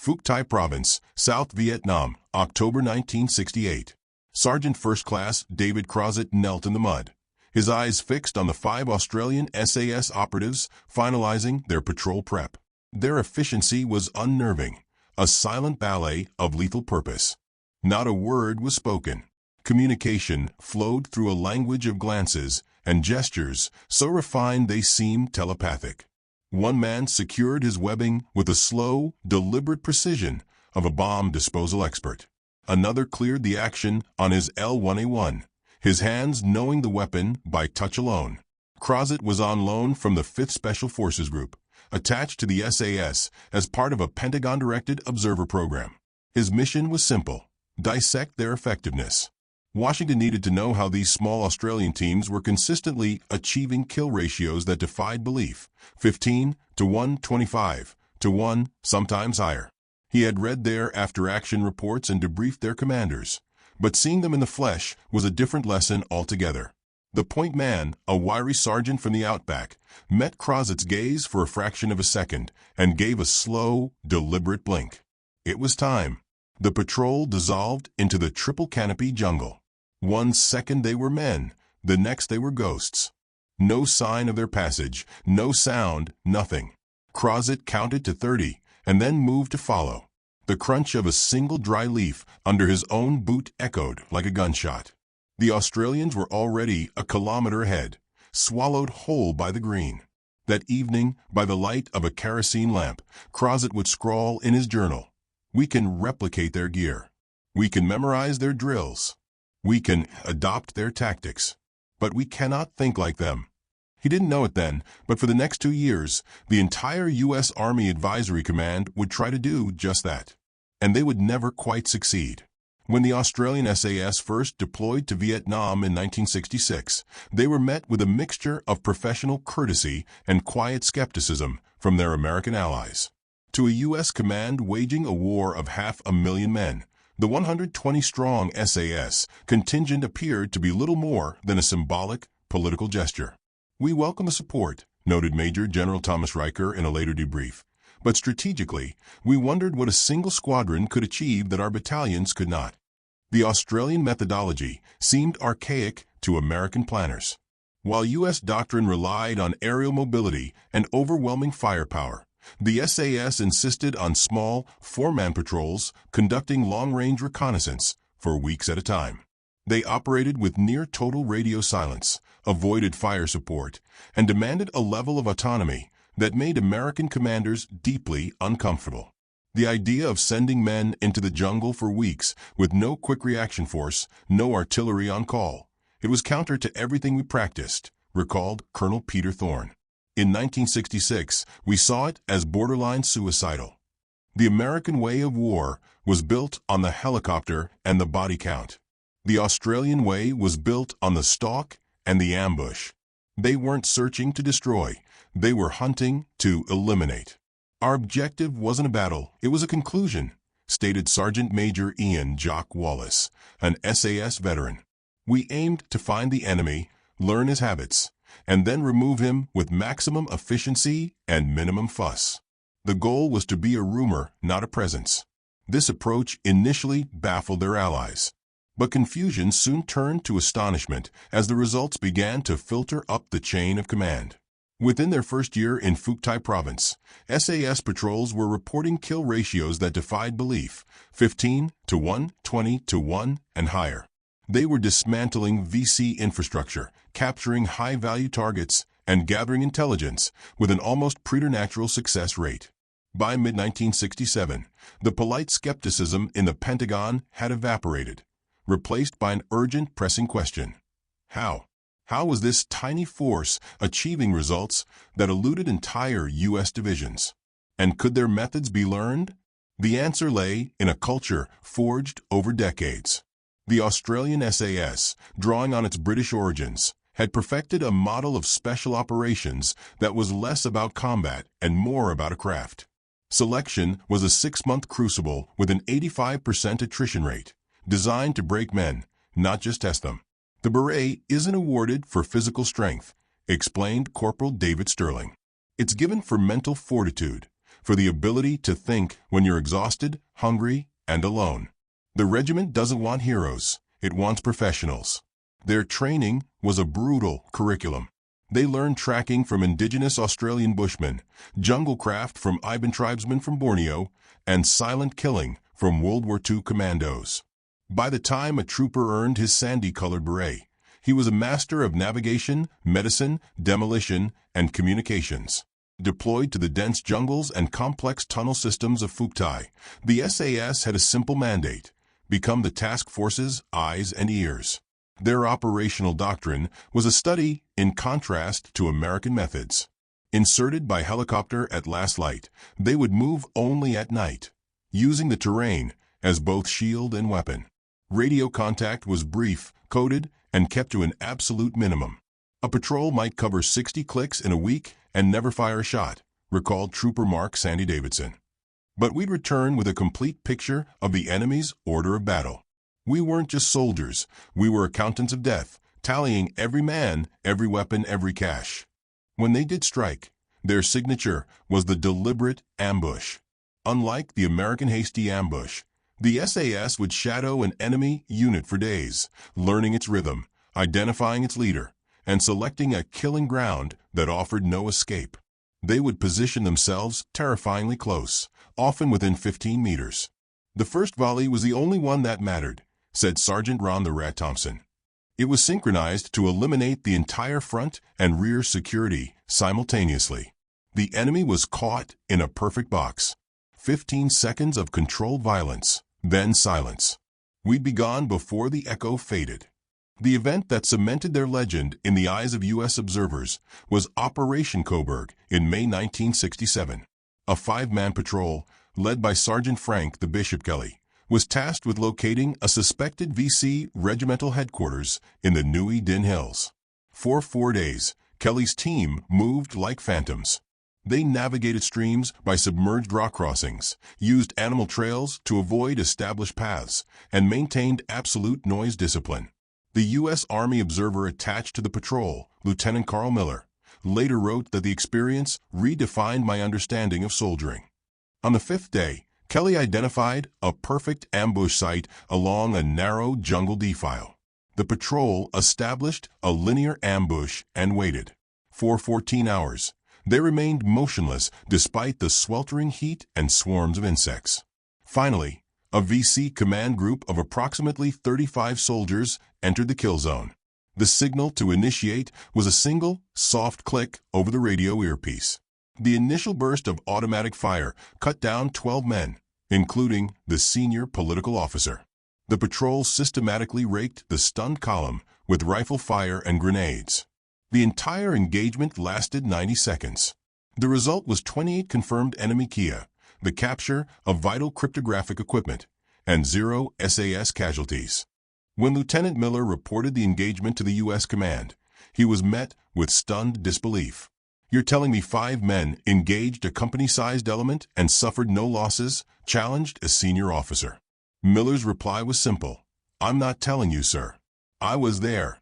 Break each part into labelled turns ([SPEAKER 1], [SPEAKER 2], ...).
[SPEAKER 1] Phuoc Thi Province, South Vietnam, October 1968. Sergeant First Class David Crozet knelt in the mud, his eyes fixed on the 5 Australian SAS operatives finalizing their patrol prep. Their efficiency was unnerving, a silent ballet of lethal purpose. Not a word was spoken. Communication flowed through a language of glances and gestures so refined they seemed telepathic. One man secured his webbing with the slow, deliberate precision of a bomb disposal expert. Another cleared the action on his L1A1, his hands knowing the weapon by touch alone. Crozet was on loan from the 5th Special Forces Group, attached to the SAS as part of a Pentagon-directed observer program. His mission was simple: dissect their effectiveness. Washington needed to know how these small Australian teams were consistently achieving kill ratios that defied belief, 15 to 1, 25 to 1, sometimes higher. He had read their after-action reports and debriefed their commanders, but seeing them in the flesh was a different lesson altogether. The point man, a wiry sergeant from the outback, met Crozet's gaze for a fraction of a second and gave a slow, deliberate blink. It was time. The patrol dissolved into the triple canopy jungle. One second they were men, the next they were ghosts. No sign of their passage, no sound, nothing. Crozet counted to 30 and then moved to follow. The crunch of a single dry leaf under his own boot echoed like a gunshot. The Australians were already a kilometer ahead, swallowed whole by the green. That evening, by the light of a kerosene lamp, Crozet would scrawl in his journal, "We can replicate their gear. We can memorize their drills. We can adopt their tactics. But we cannot think like them." He didn't know it then, but for the next 2 years, the entire U.S. Army Advisory Command would try to do just that. And they would never quite succeed. When the Australian SAS first deployed to Vietnam in 1966, they were met with a mixture of professional courtesy and quiet skepticism from their American allies. To a U.S. command waging a war of 500,000 men, the 120-strong SAS contingent appeared to be little more than a symbolic political gesture. "We welcome the support," noted Major General Thomas Riker in a later debrief. "But strategically, we wondered what a single squadron could achieve that our battalions could not." The Australian methodology seemed archaic to American planners. While U.S. doctrine relied on aerial mobility and overwhelming firepower, the SAS insisted on small, 4-man patrols conducting long-range reconnaissance for weeks at a time. They operated with near-total radio silence, avoided fire support, and demanded a level of autonomy that made American commanders deeply uncomfortable. The idea of sending men into the jungle for weeks with no quick reaction force, no artillery on call, it was counter to everything we practiced, recalled Colonel Peter Thorne. In 1966, we saw it as borderline suicidal. The American way of war was built on the helicopter and the body count. The Australian way was built on the stalk and the ambush. They weren't searching to destroy, they were hunting to eliminate. "Our objective wasn't a battle, it was a conclusion," stated Sergeant Major Ian Jock Wallace, an SAS veteran. "We aimed to find the enemy, learn his habits, and then remove him with maximum efficiency and minimum fuss. The goal was to be a rumor, not a presence." This approach initially baffled their allies. But confusion soon turned to astonishment as the results began to filter up the chain of command. Within their first year in Phuoc Thi Province, SAS patrols were reporting kill ratios that defied belief, 15 to 1, 20 to 1, and higher. They were dismantling VC infrastructure, capturing high-value targets, and gathering intelligence with an almost preternatural success rate. By mid-1967, the polite skepticism in the Pentagon had evaporated, replaced by an urgent, pressing question. How? How was this tiny force achieving results that eluded entire U.S. divisions? And could their methods be learned? The answer lay in a culture forged over decades. The Australian SAS, drawing on its British origins, had perfected a model of special operations that was less about combat and more about a craft. Selection was a 6-month crucible with an 85% attrition rate, designed to break men, not just test them. "The beret isn't awarded for physical strength," explained Corporal David Sterling. "It's given for mental fortitude, for the ability to think when you're exhausted, hungry, and alone. The regiment doesn't want heroes, it wants professionals. Their training was a brutal curriculum. They learned tracking from indigenous Australian bushmen, jungle craft from Iban tribesmen from Borneo, and silent killing from World War II commandos. By the time a trooper earned his sandy-colored beret, he was a master of navigation, medicine, demolition, and communications. Deployed to the dense jungles and complex tunnel systems of Phuoc, the SAS had a simple mandate: become the task force's eyes and ears. Their operational doctrine was a study in contrast to American methods. Inserted by helicopter at last light, they would move only at night, using the terrain as both shield and weapon. Radio contact was brief, coded, and kept to an absolute minimum. A patrol might cover 60 clicks in a week and never fire a shot, recalled Trooper Mark Sandy Davidson. But we'd return with a complete picture of the enemy's order of battle. We weren't just soldiers, we were accountants of death, tallying every man, every weapon, every cache. When they did strike, their signature was the deliberate ambush. Unlike the American hasty ambush, the SAS would shadow an enemy unit for days, learning its rhythm, identifying its leader, and selecting a killing ground that offered no escape. They would position themselves terrifyingly close, often within 15 meters. The first volley was the only one that mattered, said Sergeant Ron the Rat Thompson. It was synchronized to eliminate the entire front and rear security simultaneously. The enemy was caught in a perfect box. 15 seconds of controlled violence, then silence. We'd be gone before the echo faded. The event that cemented their legend in the eyes of U.S. observers was Operation Coburg in May 1967. A 5-man patrol, led by Sergeant Frank the Bishop Kelly, was tasked with locating a suspected VC regimental headquarters in the Nui Din Hills. For 4 days, Kelly's team moved like phantoms. They navigated streams by submerged rock crossings, used animal trails to avoid established paths, and maintained absolute noise discipline. The U.S. Army observer attached to the patrol, Lieutenant Carl Miller, later wrote that the experience redefined my understanding of soldiering. On the 5th day, Kelly identified a perfect ambush site along a narrow jungle defile. The patrol established a linear ambush and waited. For 14 hours, they remained motionless despite the sweltering heat and swarms of insects. Finally, a VC command group of approximately 35 soldiers entered the kill zone. The signal to initiate was a single, soft click over the radio earpiece. The initial burst of automatic fire cut down 12 men, including the senior political officer. The patrol systematically raked the stunned column with rifle fire and grenades. The entire engagement lasted 90 seconds. The result was 28 confirmed enemy Kia, the capture of vital cryptographic equipment, and 0 SAS casualties. When Lieutenant Miller reported the engagement to the U.S. command, he was met with stunned disbelief. "You're telling me 5 men engaged a company-sized element and suffered no losses?" challenged a senior officer. Miller's reply was simple: "I'm not telling you, sir. I was there."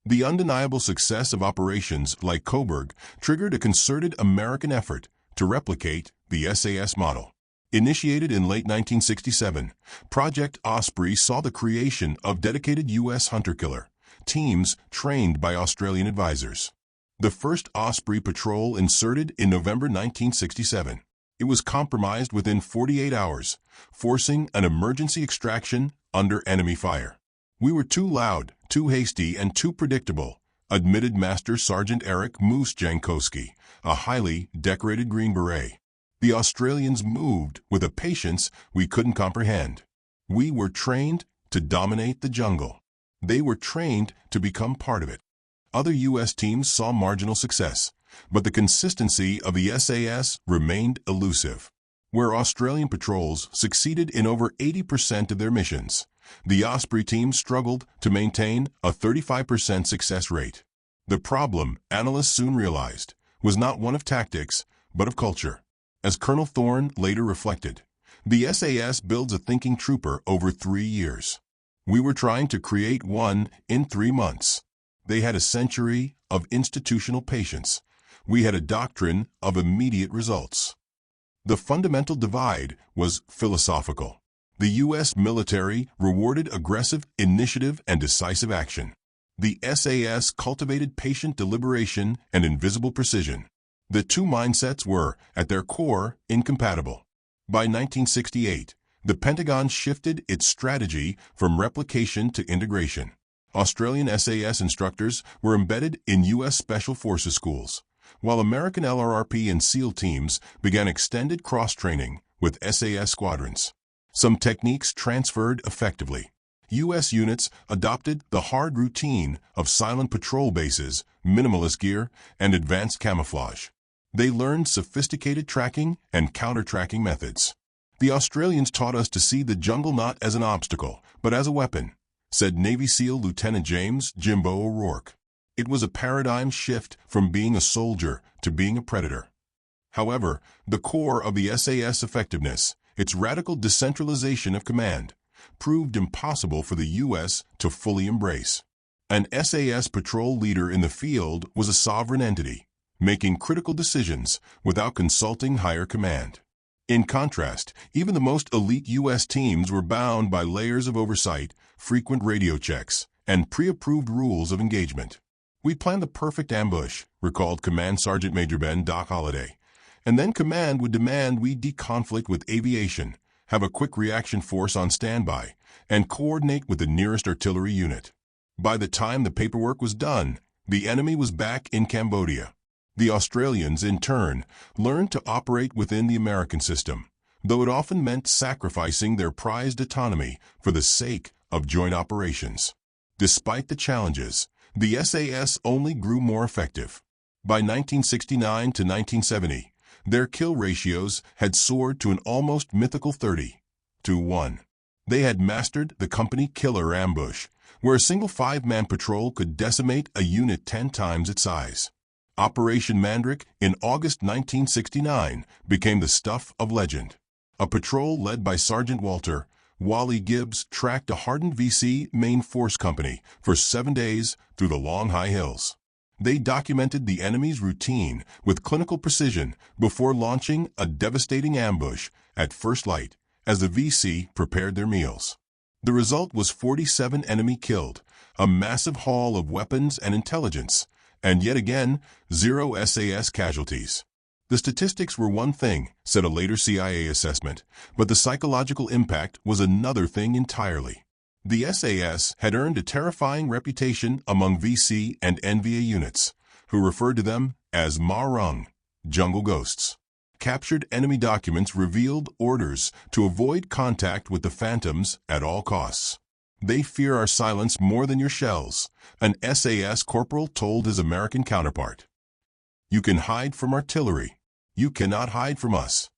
[SPEAKER 1] The undeniable success of operations like Coburg triggered a concerted American effort to replicate the SAS model. Initiated in late 1967, Project Osprey saw the creation of dedicated U.S. hunter-killer teams trained by Australian advisors. The first Osprey patrol inserted in November 1967. It was compromised within 48 hours, forcing an emergency extraction under enemy fire. "We were too loud, too hasty, and too predictable," admitted Master Sergeant Eric Moose Jankowski, a highly decorated Green Beret. "The Australians moved with a patience we couldn't comprehend. We were trained to dominate the jungle. They were trained to become part of it." Other U.S. teams saw marginal success, but the consistency of the SAS remained elusive. Where Australian patrols succeeded in over 80% of their missions, the Osprey team struggled to maintain a 35% success rate. The problem, analysts soon realized, was not one of tactics, but of culture. As Colonel Thorne later reflected, the SAS builds a thinking trooper over 3 years. We were trying to create one in 3 months. They had a century of institutional patience. We had a doctrine of immediate results. The fundamental divide was philosophical. The U.S. military rewarded aggressive initiative and decisive action. The SAS cultivated patient deliberation and invisible precision. The two mindsets were, at their core, incompatible. By 1968, the Pentagon shifted its strategy from replication to integration. Australian SAS instructors were embedded in U.S. Special Forces schools, while American LRRP and SEAL teams began extended cross-training with SAS squadrons. Some techniques transferred effectively. U.S. units adopted the hard routine of silent patrol bases, minimalist gear, and advanced camouflage. They learned sophisticated tracking and counter-tracking methods. The Australians taught us to see the jungle not as an obstacle, but as a weapon, said Navy SEAL Lieutenant James Jimbo O'Rourke. It was a paradigm shift from being a soldier to being a predator. However, the core of the SAS effectiveness, its radical decentralization of command, proved impossible for the U.S. to fully embrace. An SAS patrol leader in the field was a sovereign entity, making critical decisions without consulting higher command. In contrast, even the most elite U.S. teams were bound by layers of oversight, frequent radio checks, and pre-approved rules of engagement. "We planned the perfect ambush," recalled Command Sergeant Major Ben Doc Holliday, "and then Command would demand we deconflict with aviation, have a quick reaction force on standby, and coordinate with the nearest artillery unit." By the time the paperwork was done, the enemy was back in Cambodia. The Australians, in turn, learned to operate within the American system, though it often meant sacrificing their prized autonomy for the sake of joint operations. Despite the challenges, the SAS only grew more effective. By 1969 to 1970, their kill ratios had soared to an almost mythical 30-1. They had mastered the company killer ambush, where a single 5-man patrol could decimate a unit 10 times its size. Operation Mandrake in August 1969 became the stuff of legend. A patrol led by Sergeant Walter Wally Gibbs tracked a hardened VC main force company for 7 days through the long high hills. They documented the enemy's routine with clinical precision before launching a devastating ambush at first light as the VC prepared their meals. The result was 47 enemy killed, a massive haul of weapons and intelligence, and yet again, 0 SAS casualties. The statistics were one thing, said a later CIA assessment, but the psychological impact was another thing entirely. The SAS had earned a terrifying reputation among VC and NVA units, who referred to them as Ma Rừng, jungle ghosts. Captured enemy documents revealed orders to avoid contact with the phantoms at all costs. "They fear our silence more than your shells," an SAS corporal told his American counterpart. "You can hide from artillery. You cannot hide from us."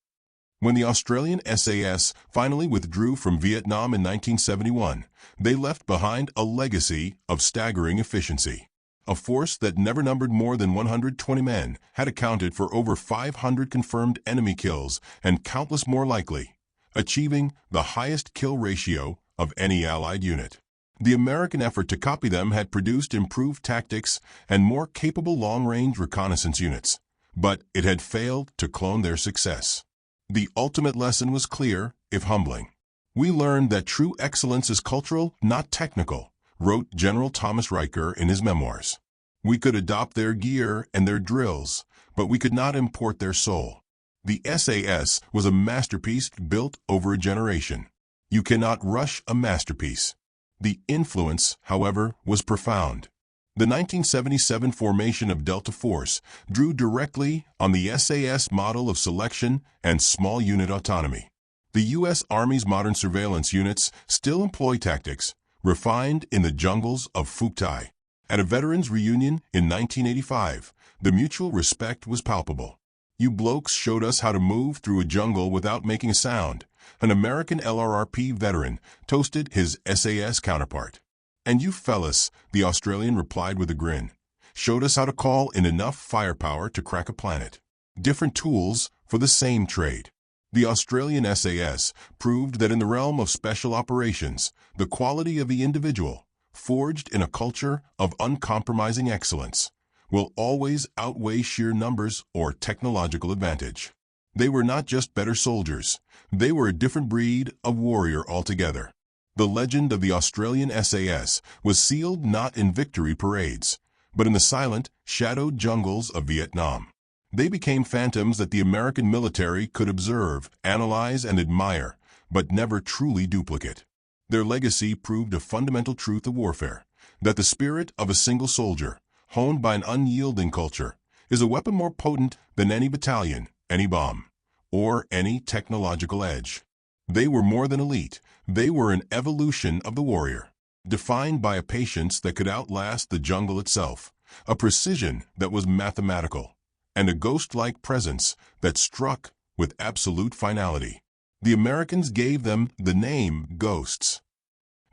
[SPEAKER 1] When the Australian SAS finally withdrew from Vietnam in 1971, they left behind a legacy of staggering efficiency. A force that never numbered more than 120 men had accounted for over 500 confirmed enemy kills and countless more likely, achieving the highest kill ratio of any Allied unit. The American effort to copy them had produced improved tactics and more capable long-range reconnaissance units, but it had failed to clone their success. The ultimate lesson was clear, if humbling. "We learned that true excellence is cultural, not technical," wrote General Thomas Riker in his memoirs. "We could adopt their gear and their drills, but we could not import their soul." The SAS was a masterpiece built over a generation. You cannot rush a masterpiece. The influence, however, was profound. The 1977 formation of Delta Force drew directly on the SAS model of selection and small unit autonomy. The U.S. Army's modern surveillance units still employ tactics refined in the jungles of Phuoc Thai. At a veterans reunion in 1985, the mutual respect was palpable. "You blokes showed us how to move through a jungle without making a sound," an American LRRP veteran toasted his SAS counterpart. "And you fellas," the Australian replied with a grin, "showed us how to call in enough firepower to crack a planet." Different tools for the same trade. The Australian SAS proved that in the realm of special operations, the quality of the individual, forged in a culture of uncompromising excellence, will always outweigh sheer numbers or technological advantage. They were not just better soldiers. They were a different breed of warrior altogether. The legend of the Australian SAS was sealed not in victory parades, but in the silent, shadowed jungles of Vietnam. They became phantoms that the American military could observe, analyze, and admire, but never truly duplicate. Their legacy proved a fundamental truth of warfare, that the spirit of a single soldier, honed by an unyielding culture, is a weapon more potent than any battalion, any bomb, or any technological edge. They were more than elite. They were an evolution of the warrior, defined by a patience that could outlast the jungle itself, a precision that was mathematical, and a ghost-like presence that struck with absolute finality. The Americans gave them the name ghosts,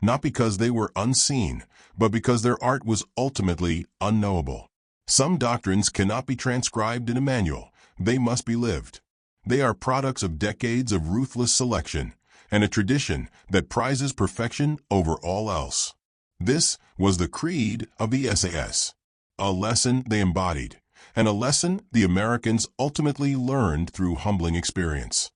[SPEAKER 1] not because they were unseen, but because their art was ultimately unknowable. Some doctrines cannot be transcribed in a manual. They must be lived. They are products of decades of ruthless selection and a tradition that prizes perfection over all else. This was the creed of the SAS, a lesson they embodied, and a lesson the Americans ultimately learned through humbling experience.